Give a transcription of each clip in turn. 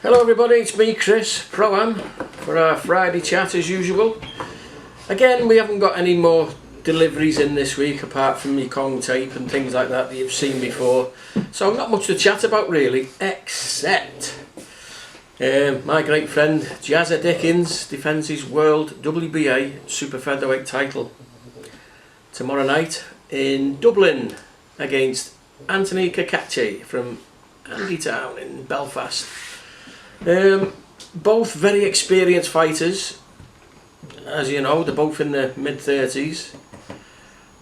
Hello everybody, it's me Chris, Pro-Am, for our Friday chat as usual. Again, we haven't got any more deliveries in this week apart from my Kong tape and things like that you've seen before. So not much to chat about really, except my great friend Jazza Dickens defends his World WBA Super Featherweight title tomorrow night in Dublin against Anthony Kakachi from Andytown in Belfast. Both very experienced fighters, as you know. They're both in their mid-30s,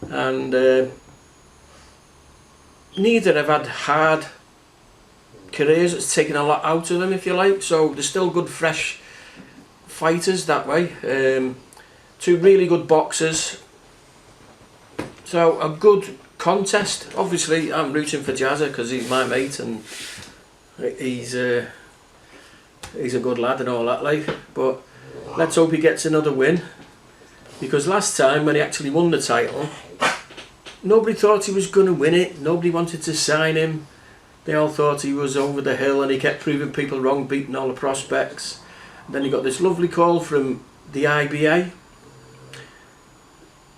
and neither have had hard careers. It's taken a lot out of them, if you like, so they're still good fresh fighters that way. Two really good boxers, so a good contest. Obviously I'm rooting for Jazza because he's my mate and he's a good lad and all that, like, but let's hope he gets another win, because last time when he actually won the title, nobody thought he was going to win it. Nobody wanted to sign him. They all thought he was over the hill, and he kept proving people wrong, beating all the prospects. And then he got this lovely call from the IBA,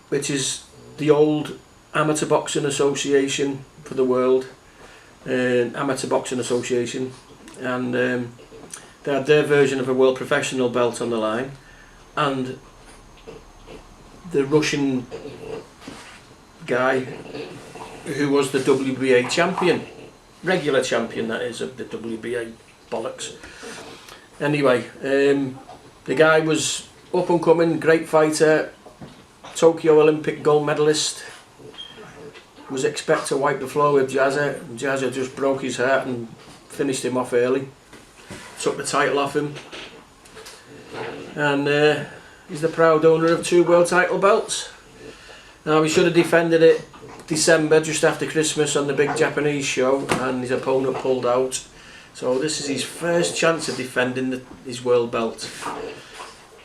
which is the old Amateur Boxing Association for the world, Amateur Boxing Association, and they had their version of a world professional belt on the line, and the Russian guy who was the WBA champion, regular champion that is, of the WBA bollocks. Anyway, the guy was up and coming, great fighter, Tokyo Olympic gold medalist, was expected to wipe the floor with Jazza. Jazza just broke his heart and finished him off early. Took the title off him, and he's the proud owner of 2 world title belts. Now, he should have defended it December, just after Christmas, on the big Japanese show, and his opponent pulled out. So this is his first chance of defending his world belt.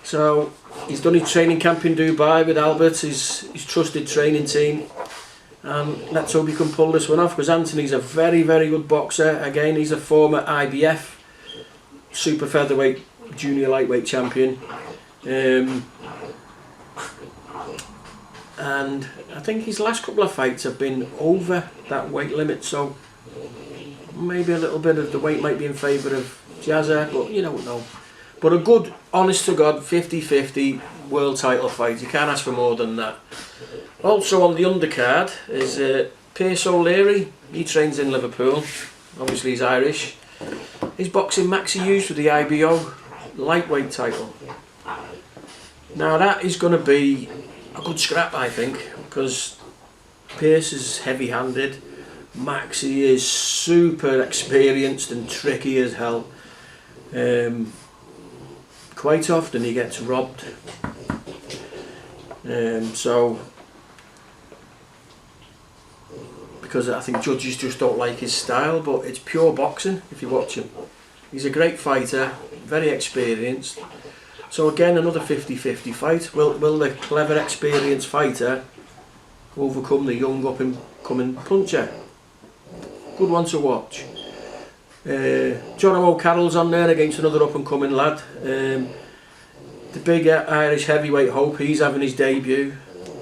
So he's done his training camp in Dubai with Albert, his trusted training team, and let's hope he can pull this one off, because Anthony's a very, very good boxer. Again, he's a former IBF Super Featherweight Junior Lightweight champion, and I think his last couple of fights have been over that weight limit, so maybe a little bit of the weight might be in favour of Jazza, but you don't know. But a good, honest to God, 50-50 world title fight, you can't ask for more than that. Also on the undercard is Pierce O'Leary. He trains in Liverpool, obviously he's Irish. He's boxing Maxi Hughes for the IBO lightweight title. Now that is going to be a good scrap, I think, because Pierce is heavy-handed, Maxi is super experienced and tricky as hell. Quite often he gets robbed. So, because I think judges just don't like his style, but it's pure boxing if you watch him. He's a great fighter, very experienced. So again, another 50-50 fight. Will the clever, experienced fighter overcome the young, up-and-coming puncher? Good one to watch. John O'Carroll's on there against another up-and-coming lad. The big Irish heavyweight hope, he's having his debut.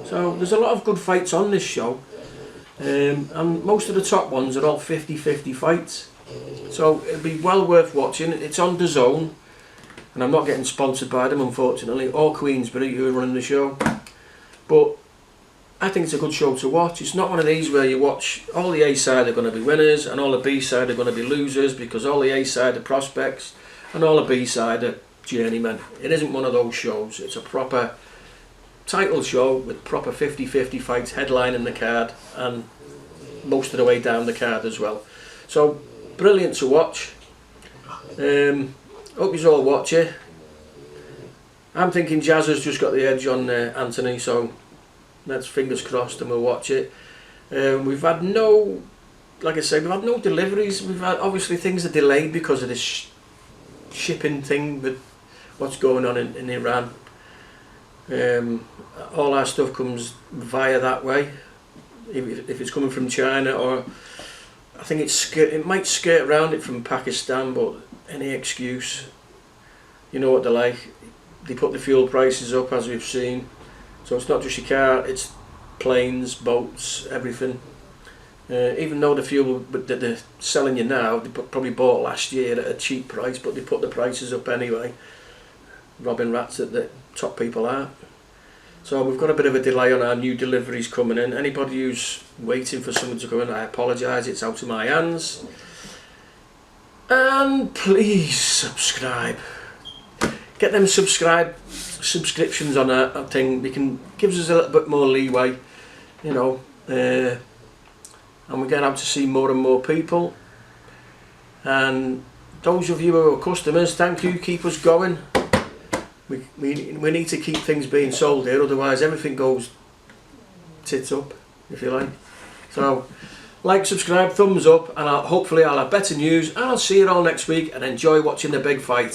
So there's a lot of good fights on this show. And most of the top ones are all 50-50 fights, so it'll be well worth watching. It's on DAZN, and I'm not getting sponsored by them, unfortunately, or Queensbury, who are running the show, but I think it's a good show to watch. It's not one of these where you watch all the A side are going to be winners and all the B side are going to be losers, because all the A side are prospects and all the B side are journeymen. It isn't one of those shows. It's a proper title show with proper 50-50 fights headlining the card and most of the way down the card as well. So brilliant to watch. Hope you all watch it. I'm thinking Jazza's just got the edge on Anthony, so let's fingers crossed and we'll watch it. We've had no, like I said, we've had no deliveries. We've had, obviously things are delayed because of this shipping thing with what's going on in Iran. All our stuff comes via that way, if it's coming from China, or I think it might skirt around it from Pakistan, but any excuse. You know what they're like. They put the fuel prices up, as we've seen. So it's not just your car, it's planes, boats, everything. Even though the fuel that they're selling you now, they probably bought last year at a cheap price, but they put the prices up anyway. Robbing rats that the top people are. So we've got a bit of a delay on our new deliveries coming in. Anybody who's waiting for someone to come in, I apologise, it's out of my hands. And please subscribe. Get them subscriptions on that thing. We can gives us a little bit more leeway, you know, and we get out to see more and more people. And those of you who are customers, thank you. Keep us going. We need to keep things being sold here, otherwise everything goes tits up, if you like. So, like, subscribe, thumbs up, and hopefully I'll have better news, and I'll see you all next week, and enjoy watching the big fight.